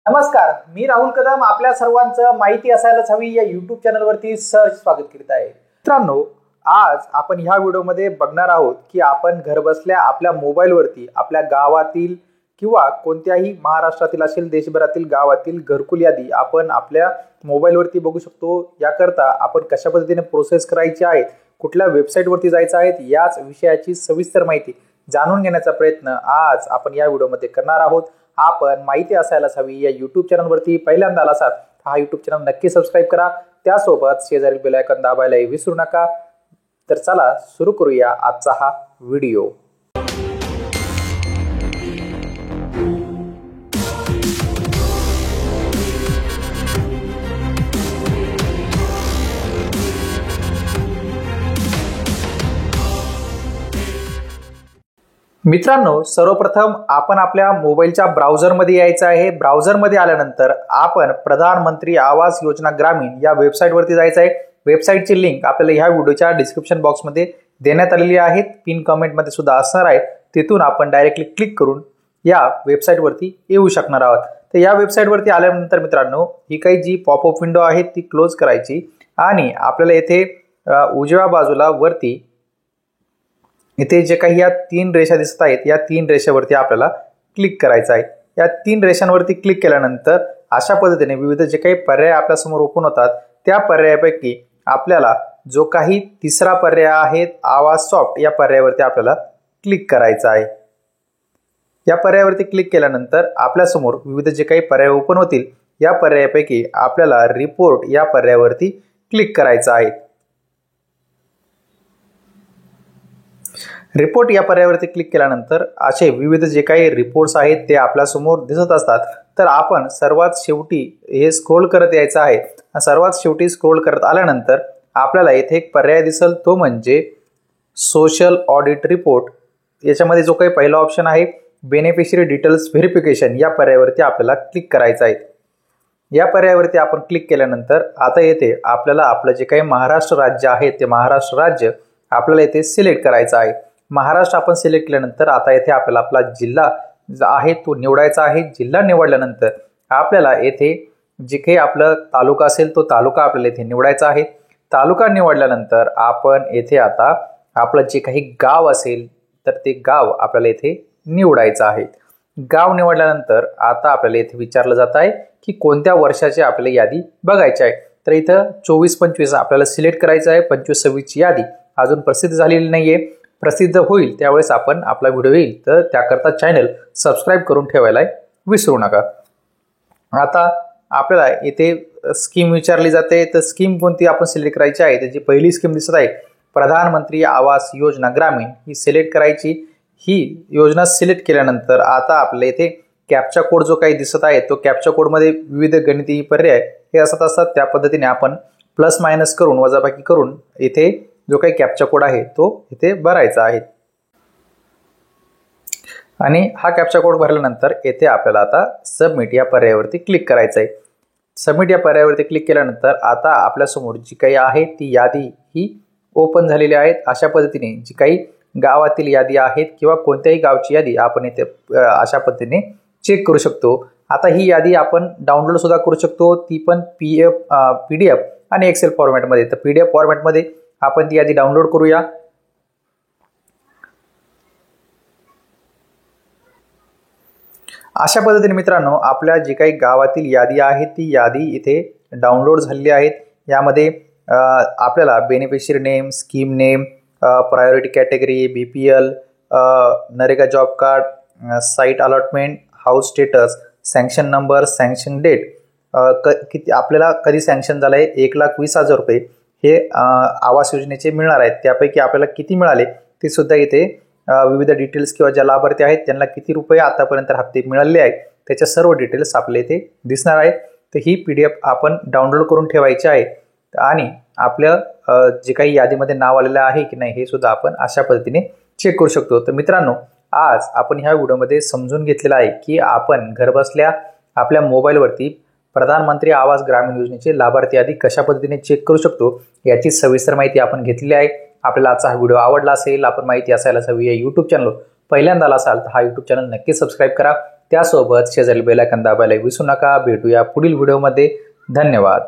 नमस्कार, मी राहुल कदम आपल्या सर्वांचं माहिती असायलाच हवी या YouTube चॅनलवरती स्वागत करीत आहे. मित्रांनो, आज आपण ह्या व्हिडिओमध्ये बघणार आहोत की आपण घरबसल्या आपल्या मोबाईलवरती आपल्या गावातील किंवा कोणत्याही महाराष्ट्रातील असेल देशभरातील गावातील घरकुल यादी आपण आपल्या मोबाईलवरती बघू शकतो. याकरता आपण कशा पद्धतीने प्रोसेस करायची आहे, कुठल्या वेबसाईटवरती जायचं आहे, याच विषयाची सविस्तर माहिती जाणून घेण्याचा प्रयत्न आज आपण या व्हिडिओमध्ये करणार आहोत. आपण माहिती असायलाच हवी या YouTube चॅनलवरती पहिल्यांदा आला असाल हा YouTube चॅनल नक्की सबस्क्राईब करा. त्यासोबत शेजारील बेल आयकॉन दाबायला विसरू नका. तर चला सुरू करूया आजचा हा व्हिडिओ. मित्रांनो, सर्वप्रथम आपण आपल्या मोबाईलच्या ब्राउझरमध्ये यायचं आहे. ब्राउझरमध्ये आल्यानंतर आपण प्रधानमंत्री आवास योजना ग्रामीण या वेबसाईटवरती जायचं आहे. वेबसाईटची लिंक आपल्याला ह्या व्हिडिओच्या डिस्क्रिप्शन बॉक्समध्ये देण्यात आलेली आहे, पिन कमेंटमध्ये सुद्धा असणार आहे. तिथून आपण डायरेक्टली क्लिक करून या वेबसाईटवरती येऊ शकणार आहोत. तर या वेबसाईटवरती आल्यानंतर मित्रांनो, ही काही जी पॉपअप विंडो आहे ती क्लोज करायची आणि आपल्याला येथे उजव्या बाजूला वरती इथे जे काही या तीन रेषा दिसत आहेत या तीन रेषावरती आपल्याला क्लिक करायचं आहे. या तीन रेषांवरती क्लिक केल्यानंतर अशा पद्धतीने विविध जे काही पर्याय आपल्यासमोर ओपन होतात त्या पर्यायापैकी आपल्याला जो काही तिसरा पर्याय आहे आवाज सॉफ्ट या पर्यायावरती आपल्याला क्लिक करायचं आहे. या पर्यायावरती क्लिक केल्यानंतर आपल्यासमोर विविध जे काही पर्याय ओपन होतील या पर्यायापैकी आपल्याला रिपोर्ट या पर्यायावरती क्लिक करायचं आहे. रिपोर्ट या पर्यायावरती क्लिक केल्यानंतर असे विविध जे काही रिपोर्ट्स आहेत ते आपल्यासमोर दिसत असतात. तर आपण सर्वात शेवटी हे स्क्रोल करत यायचं आहे. सर्वात शेवटी स्क्रोल करत आल्यानंतर आपल्याला इथे एक पर्याय दिसेल, तो म्हणजे सोशल ऑडिट रिपोर्ट. याच्यामध्ये जो काही पहिला ऑप्शन आहे बेनिफिशरी डिटेल्स व्हेरिफिकेशन या पर्यायावरती आपल्याला क्लिक करायचं आहे. या पर्यायावरती आपण क्लिक केल्यानंतर आता येथे आपल्याला आपलं जे काही महाराष्ट्र राज्य आहे ते महाराष्ट्र राज्य आपल्याला इथे सिलेक्ट करायचं आहे. महाराष्ट्र आपण सिलेक्ट केल्यानंतर आता येथे आपल्याला आपला जिल्हा आहे तो निवडायचा आहे. जिल्हा निवडल्यानंतर आपल्याला येथे जे काही आपलं तालुका असेल तो तालुका आपल्याला इथे निवडायचा आहे. तालुका निवडल्यानंतर आपण येथे आता आपलं जे काही गाव असेल तर ते गाव आपल्याला इथे निवडायचं आहे. गाव निवडल्यानंतर आता आपल्याला इथे विचारलं जात आहे की कोणत्या वर्षाची आपल्याला यादी बघायची आहे. तर इथं 24-25 आपल्याला सिलेक्ट करायचं आहे. 25-26 ची यादी अजून प्रसिद्ध झालेली नाहीये. प्रसिद्ध होईल त्यावेळेस आपण आपला व्हिडिओ येईल, तर त्याकरता चॅनल सबस्क्राईब करून ठेवायला विसरू नका. आता आपल्याला इथे स्कीम विचारली जाते, तर स्कीम कोणती आपण सिलेक्ट करायची आहे. त्याची पहिली स्कीम दिसत आहे प्रधानमंत्री आवास योजना ग्रामीण, ही सिलेक्ट करायची. ही योजना सिलेक्ट केल्यानंतर आता आपल्याला इथे कॅप्चा कोड जो काही दिसत आहे तो कॅप्चा कोडमध्ये विविध गणितीय पर्याय हे असतात. त्या पद्धतीने आपण प्लस मायनस करून वजाबाकी करून इथे जो काही कॅप्चा कोड आहे तो इथे भरायचा आहे. आणि हा कॅप्चा कोड भरल्यानंतर येथे आपल्याला आता सबमिट या पर्यायावरती क्लिक करायचं आहे. सबमिट या पर्यायावरती क्लिक केल्यानंतर आता आपल्यासमोर जी काही आहे ती यादी ही ओपन झालेली आहे. अशा पद्धतीने जी काही गावातील यादी आहेत किंवा कोणत्याही गावची यादी आपण इथे अशा पद्धतीने चेक करू शकतो. आता ही यादी आपण डाउनलोड सुद्धा करू शकतो, ती पण PDF आणि एक्सेल फॉर्मॅटमध्ये. तर PDF फॉर्मॅटमध्ये आपण ती यादी डाउनलोड करूया. अशा पद्धतीने मित्रांनो आपल्या जी काही गावातील यादी आहे ती यादी इथे डाउनलोड झालेली आहेत. यामध्ये आपल्याला beneficiary name, scheme name, priority category, BPL, NREGA job card, site allotment, house status, sanction number, sanction date, किती आपल्याला कधी सँक्शन झालं आहे, 1,20,000 रुपये हे आवास योजनेचे मिळणार आहेत. त्यापैकी आपल्याला किती मिळाले ते सुद्धा इथे विविध डिटेल्स किंवा ज्या लाभार्थी आहेत त्यांना किती रुपये आतापर्यंत हप्ते मिळाले आहेत त्याच्या सर्व डिटेल्स आपल्या इथे दिसणार आहेत. तर ही PDF आपण डाउनलोड करून ठेवायची आहे आणि आपलं जे काही यादीमध्ये नाव आलेलं आहे की नाही हे सुद्धा आपण अशा पद्धतीने चेक करू शकतो. तर मित्रांनो, आज आपण ह्या व्हिडिओमध्ये समजून घेतलेलं आहे की आपण घरबसल्या आपल्या मोबाईलवरती प्रधानमंत्री आवास ग्रामीण योजनेचे लाभार्थी यादी कशा पद्धतीने चेक करू शकतो याची सविस्तर माहिती आपण घेतलेली आहे. आपल्याला आजचा हा व्हिडिओ आवडला असेल, आपण माहिती असायलाच हवी या YouTube चॅनल पहिल्यांदा असाल तर हा YouTube चॅनल नक्की सबस्क्राईब करा. त्यासोबत शेजारी बेल आयकॉन दाबायला विसरू नका. भेटूया पुढील व्हिडिओमध्ये. धन्यवाद.